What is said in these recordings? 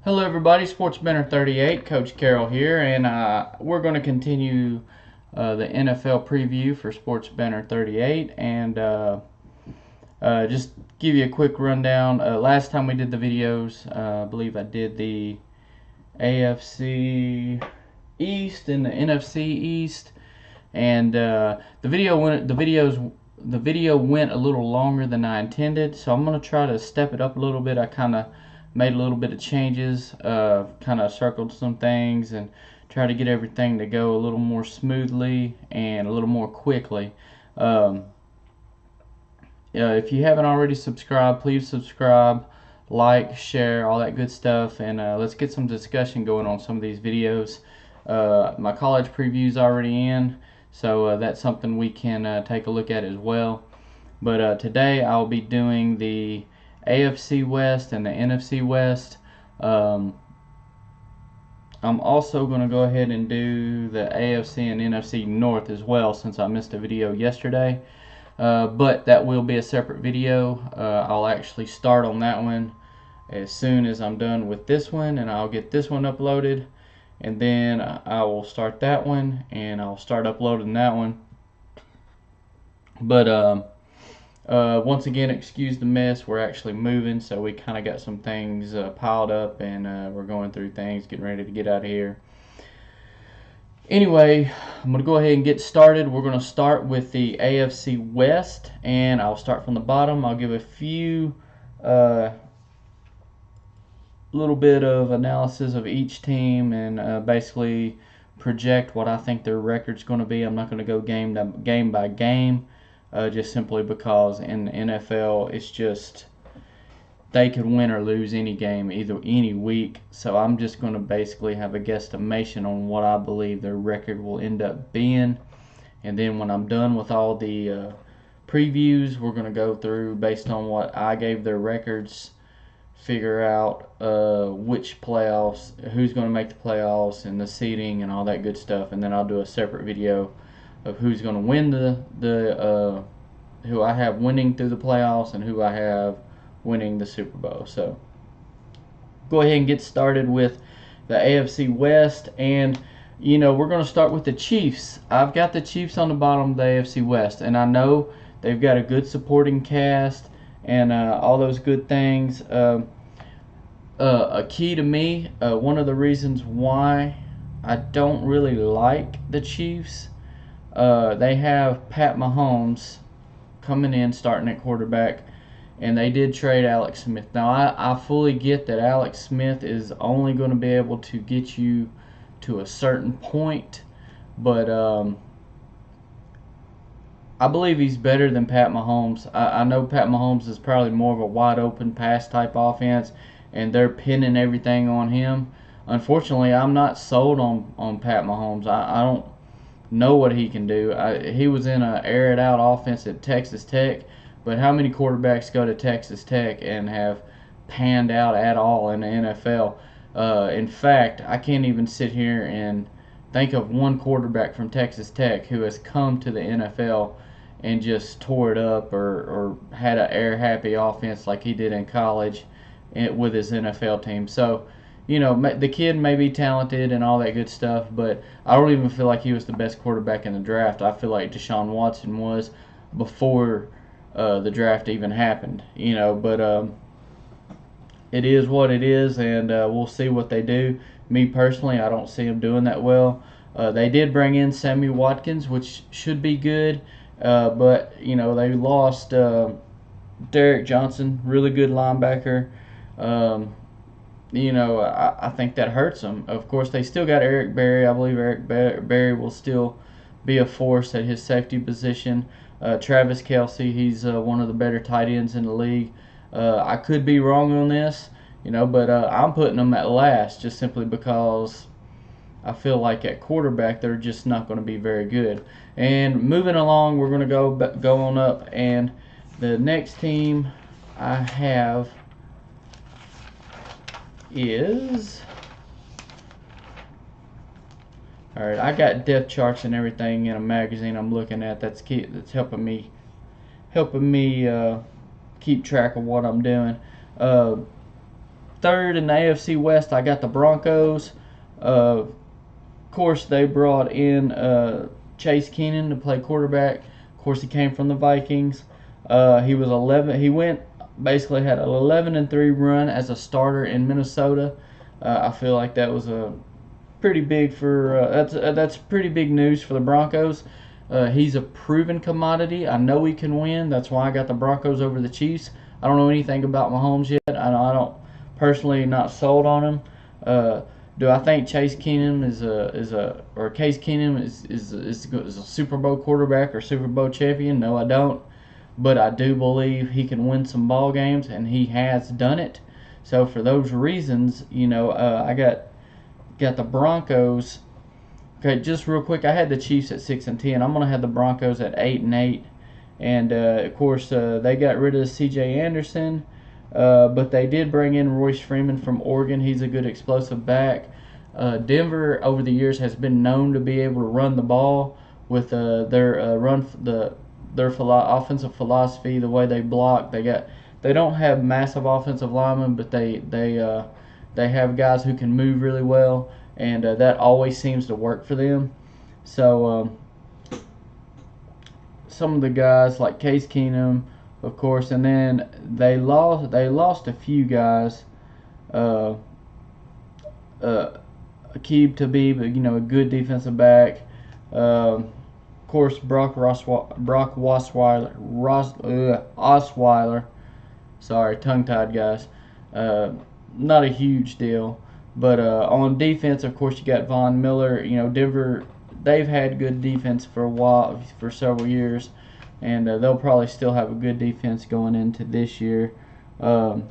Hello everybody, SportsBanter38, Coach Carroll here, and we're going to continue the NFL preview for SportsBanter38, and just give you a quick rundown. Last time we did the videos, I believe I did the AFC East and the NFC East, and the video went a little longer than I intended, so I'm going to try to step it up a little bit. I kind of made a little bit of changes, kind of circled some things and try to get everything to go a little more smoothly and a little more quickly. If you haven't already subscribed, please subscribe, like, share, all that good stuff, and let's get some discussion going on some of these videos. My college preview is already in, so that's something we can take a look at as well. But today I'll be doing the AFC West and the NFC West. I'm also going to go ahead and do the AFC and NFC North as well, since I missed a video yesterday. But that will be a separate video. I'll actually start on that one as soon as I'm done with this one, and I'll get this one uploaded, and then I will start that one, and I'll start uploading that one. But once again, excuse the mess. We're actually moving, so we kind of got some things piled up, and we're going through things, getting ready to get out of here. Anyway, I'm going to go ahead and get started. We're going to start with the AFC West, and I'll start from the bottom. I'll give a few little bit of analysis of each team, and basically project what I think their record's going to be. I'm not going to go game by game. Just simply because in the NFL, it's just they could win or lose any game, any week. So I'm just going to basically have a guesstimation on what I believe their record will end up being. And then when I'm done with all the previews, we're going to go through, based on what I gave their records, figure out which playoffs, who's going to make the playoffs, and the seeding and all that good stuff. And then I'll do a separate video of who's going to win who I have winning through the playoffs and who I have winning the Super Bowl. So go ahead and get started with the AFC West, and we're going to start with the Chiefs. I've got the Chiefs on the bottom of the AFC West, and I know they've got a good supporting cast and all those good things. A key to me, one of the reasons why I don't really like the Chiefs, they have Pat Mahomes coming in, starting at quarterback, and they did trade Alex Smith. Now, I fully get that Alex Smith is only going to be able to get you to a certain point, but I believe he's better than Pat Mahomes. I know Pat Mahomes is probably more of a wide-open pass-type offense, and they're pinning everything on him. Unfortunately, I'm not sold on Pat Mahomes. I don't know what he can do. He was in an air-it-out offense at Texas Tech, but how many quarterbacks go to Texas Tech and have panned out at all in the NFL? In fact, I can't even sit here and think of one quarterback from Texas Tech who has come to the NFL and just tore it up or had an air-happy offense like he did in college with his NFL team. So, the kid may be talented and all that good stuff, but I don't even feel like he was the best quarterback in the draft. I feel like Deshaun Watson was before the draft even happened, but it is what it is, and we'll see what they do. Me personally, I don't see them doing that well. They did bring in Sammy Watkins, which should be good, but, they lost Derek Johnson, really good linebacker. I think that hurts them. Of course, they still got Eric Berry. I believe Eric Berry will still be a force at his safety position. Travis Kelce, he's one of the better tight ends in the league. I could be wrong on this, but I'm putting them at last just simply because I feel like at quarterback they're just not going to be very good. And moving along, we're going to go on up, and the next team I have is, alright, I got depth charts and everything in a magazine I'm looking at. That's helping me keep track of what I'm doing. third in the AFC West, I got the Broncos. Of course, they brought in Chase Keenan to play quarterback. Of course, he came from the Vikings. He was 11. He basically had an 11-3 run as a starter in Minnesota. I feel like that was a pretty big that's pretty big news for the Broncos. He's a proven commodity. I know he can win. That's why I got the Broncos over the Chiefs. I don't know anything about Mahomes yet. I don't personally not sold on him. Do I think Chase Keenum is a Super Bowl quarterback or Super Bowl champion? No, I don't. But I do believe he can win some ball games, and he has done it. So for those reasons, I got the Broncos. Okay, just real quick, I had the Chiefs at 6-10. I'm gonna have the Broncos at 8-8, and of course they got rid of C.J. Anderson, but they did bring in Royce Freeman from Oregon. He's a good explosive back. Denver over the years has been known to be able to run the ball with their offensive philosophy, the way they block. They don't have massive offensive linemen, but they have guys who can move really well, and that always seems to work for them. So some of the guys like Case Keenum, of course, and then they lost a few guys. Aqib Talib, a good defensive back. Of course, Brock Osweiler. Sorry, tongue-tied, guys. Not a huge deal. But on defense, of course, you got Von Miller. Denver, they've had good defense for a while, for several years. And they'll probably still have a good defense going into this year. I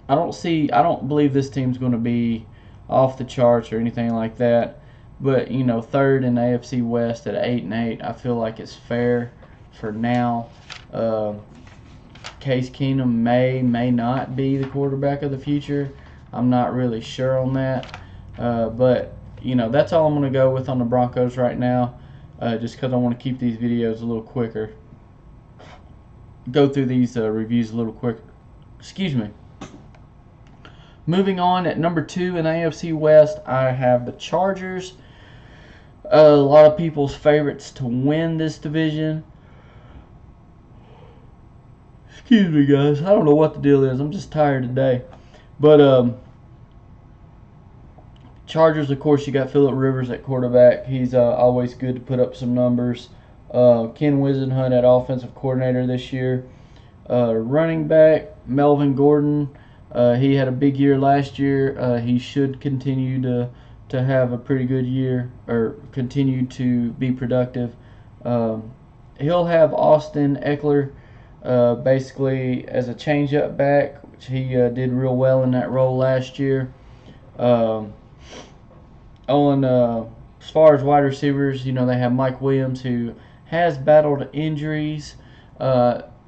don't believe this team's going to be off the charts or anything like that. But, third in the AFC West at 8-8, I feel like it's fair for now. Case Keenum may not be the quarterback of the future. I'm not really sure on that. But, that's all I'm going to go with on the Broncos right now, just because I want to keep these videos a little quicker. Go through these reviews a little quicker. Excuse me. Moving on, at number 2 in the AFC West, I have the Chargers. A lot of people's favorites to win this division. Excuse me, guys. I don't know what the deal is. I'm just tired today. But Chargers, of course, you got Phillip Rivers at quarterback. He's always good to put up some numbers. Ken Whisenhunt at offensive coordinator this year. Running back, Melvin Gordon. He had a big year last year. He should continue to have a pretty good year, or continue to be productive. He'll have Austin Eckler basically as a change-up back, which he did real well in that role last year. As far as wide receivers, they have Mike Williams, who has battled injuries.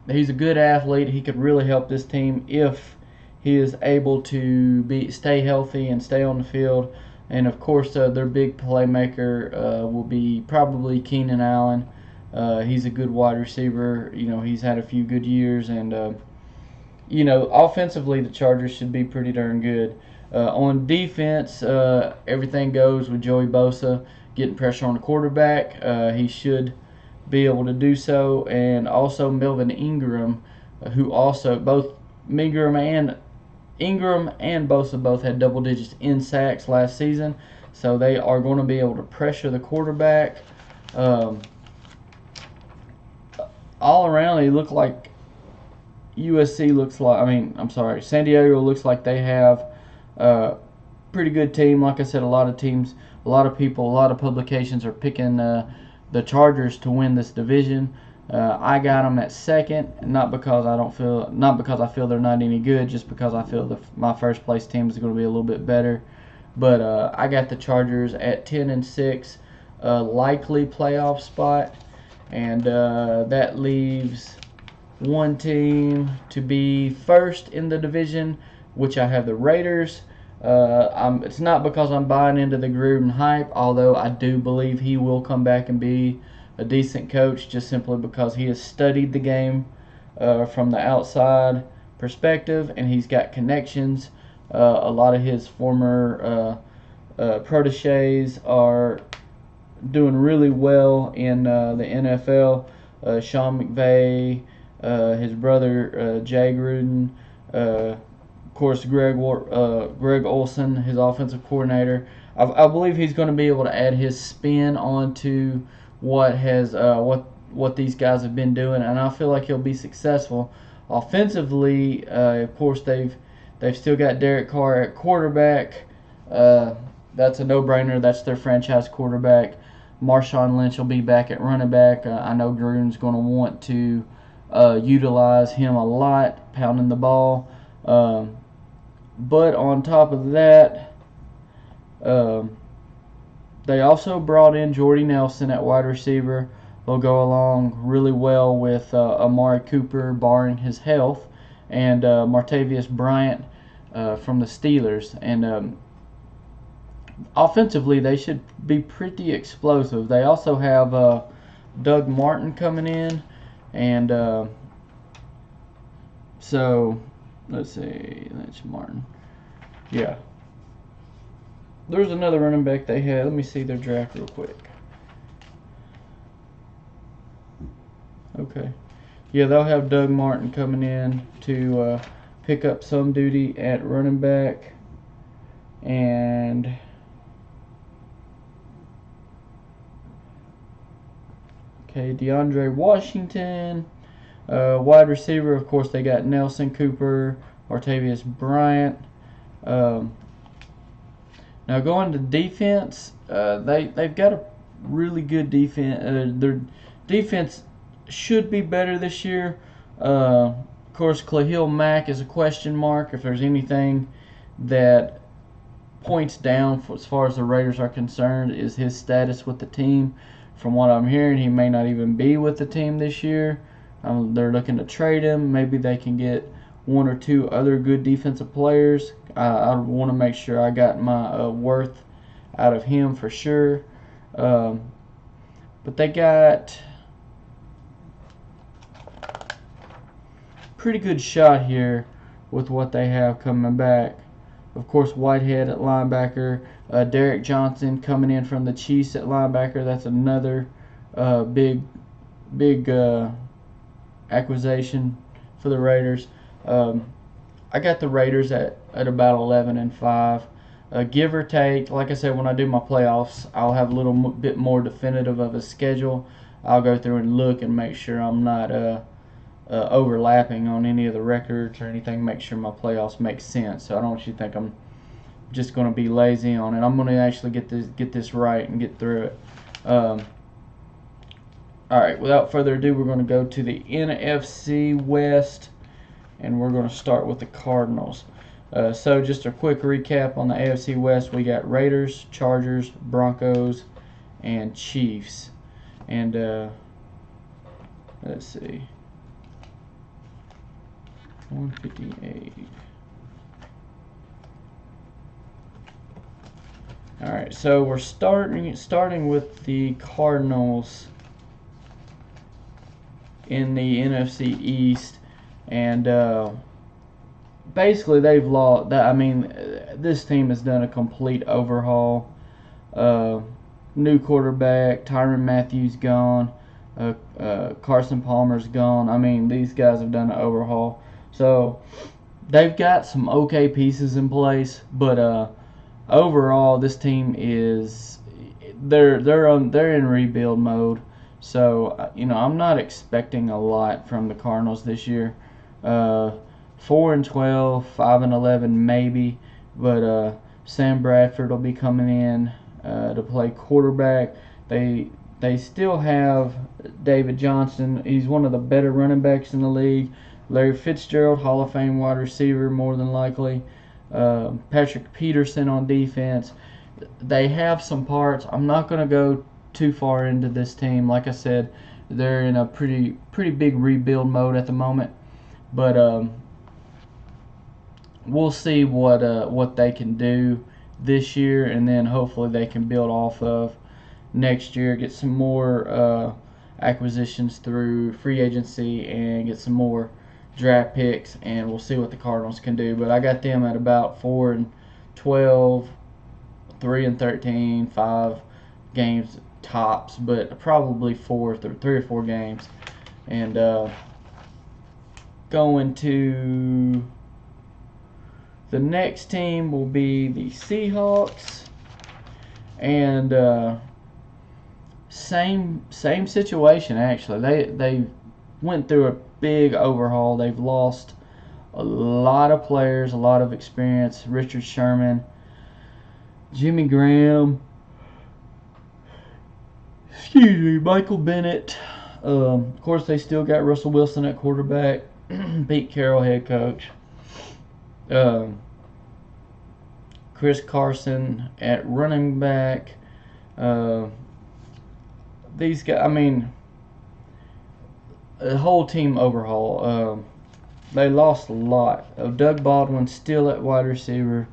He's a good athlete. He could really help this team if he is able to stay healthy and stay on the field. And of course, their big playmaker will be probably Keenan Allen. He's a good wide receiver. He's had a few good years, and offensively, the Chargers should be pretty darn good. On defense, everything goes with Joey Bosa getting pressure on the quarterback. He should be able to do so, and also Melvin Ingram, who also both Ingram and Bosa both had double digits in sacks last season, so they are going to be able to pressure the quarterback. All around, they look like San Diego looks like they have a pretty good team. Like I said, a lot of people, a lot of publications are picking the Chargers to win this division. I got them at second, not because I feel they're not any good, just because I feel my first place team is going to be a little bit better. But I got the Chargers at 10-6, likely playoff spot, and that leaves one team to be first in the division, which I have the Raiders. It's not because I'm buying into the Gruden hype, although I do believe he will come back and be a decent coach, just simply because he has studied the game from the outside perspective, and he's got connections. A lot of his former proteges are doing really well in the NFL. Sean McVay, his brother Jay Gruden, of course Greg Olson, his offensive coordinator. I believe he's going to be able to add his spin onto what these guys have been doing, and I feel like he'll be successful. Offensively, of course they've still got Derek Carr at quarterback. That's a no-brainer. That's their franchise quarterback. Marshawn Lynch will be back at running back. I know Gruden's going to want to utilize him a lot, pounding the ball. But on top of that, they also brought in Jordy Nelson at wide receiver. They'll go along really well with Amari Cooper, barring his health, and Martavius Bryant from the Steelers. And offensively, they should be pretty explosive. They also have Doug Martin coming in, and so let's see, that's Martin. Yeah, there's another running back they had. Let me see their draft real quick. Okay, yeah, they'll have Doug Martin coming in to pick up some duty at running back, and DeAndre Washington, wide receiver. Of course, they got Nelson Cooper, Martavius Bryant. Now going to defense, they've got a really good defense. Their defense should be better this year. Of course, Khalil Mack is a question mark. If there's anything that points down as far as the Raiders are concerned, is his status with the team. From what I'm hearing, he may not even be with the team this year. They're looking to trade him. Maybe they can get one or two other good defensive players. I want to make sure I got my worth out of him for sure. But they got pretty good shot here with what they have coming back. Of course, Whitehead at linebacker. Derek Johnson coming in from the Chiefs at linebacker. That's another big acquisition for the Raiders. I got the Raiders at about 11-5. Give or take, like I said, when I do my playoffs, I'll have a little bit more definitive of a schedule. I'll go through and look and make sure I'm not overlapping on any of the records or anything. Make sure my playoffs make sense. So I don't want you to think I'm just going to be lazy on it. I'm going to actually get this right and get through it. All right, without further ado, we're going to go to the NFC West, and we're going to start with the Cardinals. So just a quick recap on the AFC West. We got Raiders, Chargers, Broncos, and Chiefs. And let's see. 158. All right, so we're starting with the Cardinals in the NFC East, and basically they've lost. I mean, this team has done a complete overhaul. New quarterback, Tyrann Mathieu gone, Carson Palmer's gone. I mean, these guys have done an overhaul. So they've got some okay pieces in place, but overall, this team is they're in rebuild mode. So I'm not expecting a lot from the Cardinals this year. 4-12, 5-11 maybe, but Sam Bradford will be coming in to play quarterback. They still have David Johnson. He's one of the better running backs in the league. Larry Fitzgerald, Hall of Fame wide receiver, more than likely. Patrick Peterson on defense. They have some parts. I'm not going to go too far into this team. Like I said, they're in a pretty big rebuild mode at the moment. But we'll see what they can do this year, and then hopefully they can build off of next year, get some more acquisitions through free agency, and get some more draft picks, and we'll see what the Cardinals can do. But I got them at about 4-12, 3-13, 5 games tops, but probably 3 or 4 games. And going to the next team will be the Seahawks, and same situation actually. They went through a big overhaul. They've lost a lot of players, a lot of experience. Richard Sherman, Jimmy Graham, Michael Bennett. Of course, they still got Russell Wilson at quarterback, Pete Carroll head coach, Chris Carson at running back. These guys, I mean, the whole team overhaul. They lost a lot. Doug Baldwin still at wide receiver.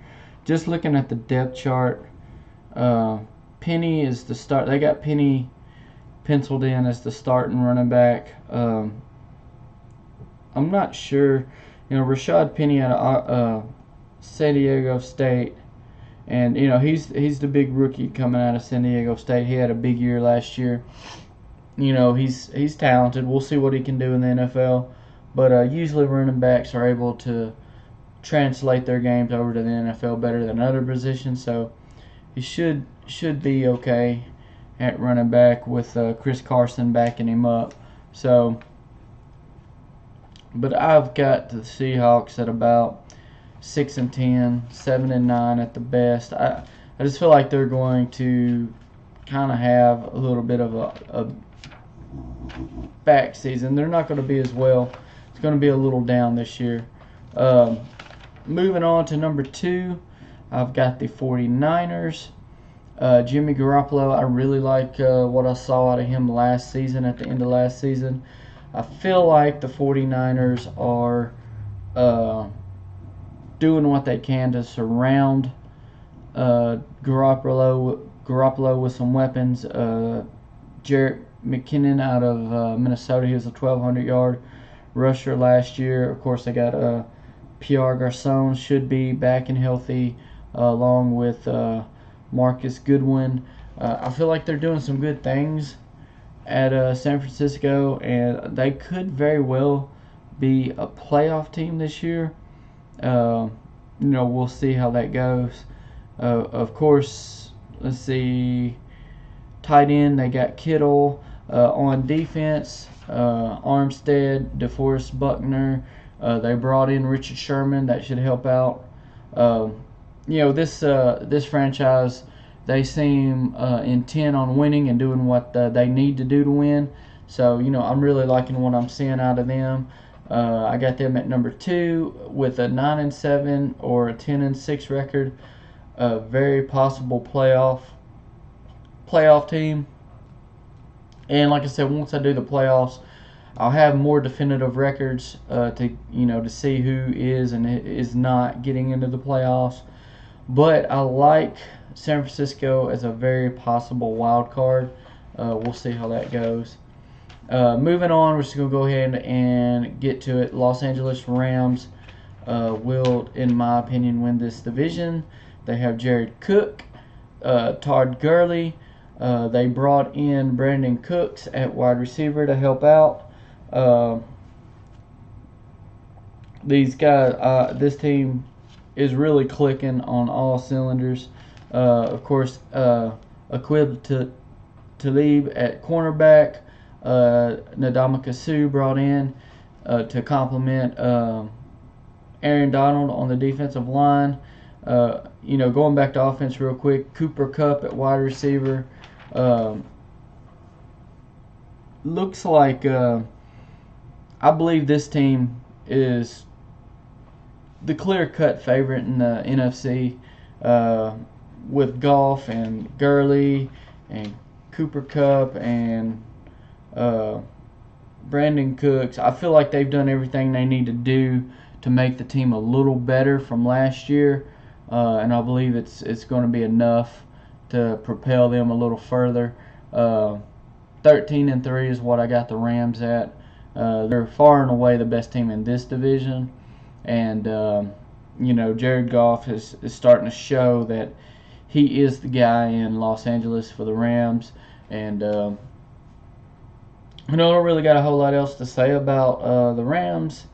Just looking at the depth chart, Penny is the start. They got Penny penciled in as the starting running back. I'm not sure. You know, Rashad Penny out of San Diego State, and you know he's the big rookie coming out of San Diego State. He had a big year last year. You know, he's talented. We'll see what he can do in the NFL. But usually running backs are able to translate their games over to the NFL better than other positions. So he should be okay at running back with Chris Carson backing him up. So, but I've got the Seahawks at about 6-10, 7-9 at the best. I just feel like they're going to kind of have a little bit of a back season. They're not going to be as well. It's going to be a little down this year. Moving on to number 2, I've got the 49ers. Jimmy Garoppolo, I really like what I saw out of him last season, at the end of last season. I feel like the 49ers are doing what they can to surround Garoppolo with some weapons. Jarrett McKinnon out of Minnesota, he was a 1,200-yard rusher last year. Of course, they got Pierre Garçon should be back and healthy, along with Marcus Goodwin. I feel like they're doing some good things at San Francisco, and they could very well be a playoff team this year. You know, we'll see how that goes. Of course, let's see. Tight end, they got Kittle. On defense, Armstead, DeForest Buckner. They brought in Richard Sherman. That should help out. You know, this franchise, they seem intent on winning and doing what they need to do to win. So, you know, I'm really liking what I'm seeing out of them. I got them at number 2 with a 9-7 or a 10-6 record. A very possible playoff team. And like I said, once I do the playoffs, I'll have more definitive records to see who is and is not getting into the playoffs. But I like San Francisco as a very possible wild card. We'll see how that goes. Moving on, we're just going to go ahead and get to it. Los Angeles Rams will, in my opinion, win this division. They have Jared Cook, Todd Gurley. They brought in Brandon Cooks at wide receiver to help out. These guys, this team is really clicking on all cylinders. Of course, Aqib Talib at cornerback. Ndamukong Suh brought in to complement Aaron Donald on the defensive line. Going back to offense real quick, Cooper Kupp at wide receiver. Looks like I believe this team is the clear-cut favorite in the NFC, with Goff and Gurley and Cooper Kupp and Brandon Cooks. I feel like they've done everything they need to do to make the team a little better from last year, and I believe it's going to be enough to propel them a little further. 13-3 is what I got the Rams at. They're far and away the best team in this division, and Jared Goff is starting to show that he is the guy in Los Angeles for the Rams, and I don't really got a whole lot else to say about the Rams,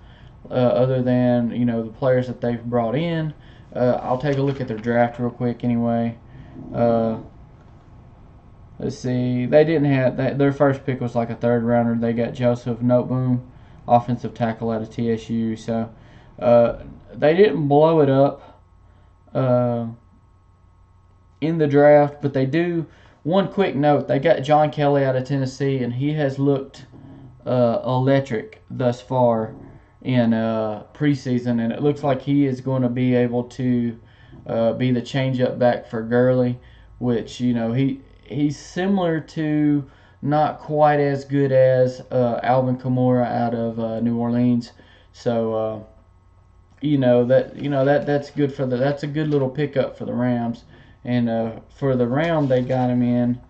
other than the players that they've brought in. I'll take a look at their draft real quick anyway. Let's see. They didn't have their first pick was like a third rounder. They got Joseph Noteboom, offensive tackle out of TSU. So they didn't blow it up in the draft, but they do. One quick note: they got John Kelly out of Tennessee, and he has looked electric thus far in preseason, and it looks like he is going to be able to be the change-up back for Gurley, which he's similar to, not quite as good as Alvin Kamara out of New Orleans. So that's good for that's a good little pickup for the Rams. And for the round they got him in,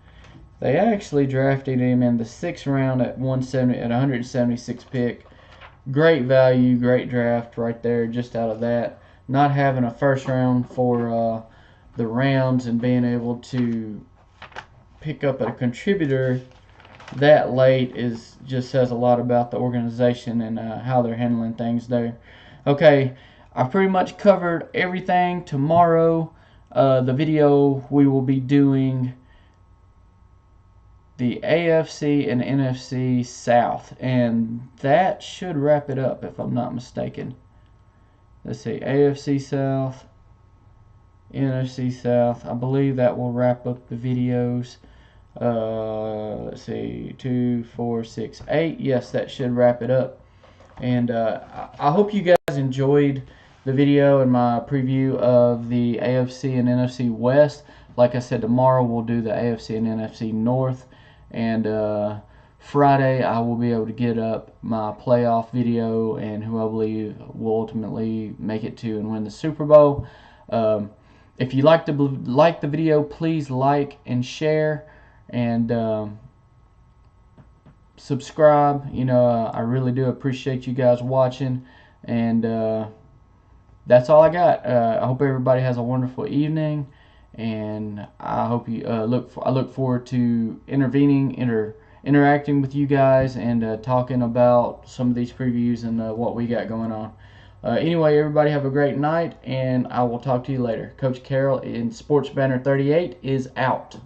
they actually drafted him in the 6th round at 176 pick. Great value, great draft right there just out of that. Not having a first round for the Rams and being able to pick up a contributor that late just says a lot about the organization and how they're handling things there. Okay, I pretty much covered everything. Tomorrow, the video we will be doing the AFC and NFC South, and that should wrap it up if I'm not mistaken. Let's see, AFC South, NFC South. I believe that will wrap up the videos. Let's see, 2, 4, 6, 8. Yes, that should wrap it up. And I hope you guys enjoyed the video and my preview of the AFC and NFC West. Like I said, tomorrow we'll do the AFC and NFC North, and Friday I will be able to get up my playoff video and who I believe will ultimately make it to and win the Super Bowl. If you like the video, please like and share and subscribe. I really do appreciate you guys watching, and that's all I got. I hope everybody has a wonderful evening, and I hope you I look forward to interacting with you guys and talking about some of these previews and what we got going on. Anyway, everybody have a great night, and I will talk to you later. Coach Carroll in SportsBanter38 is out.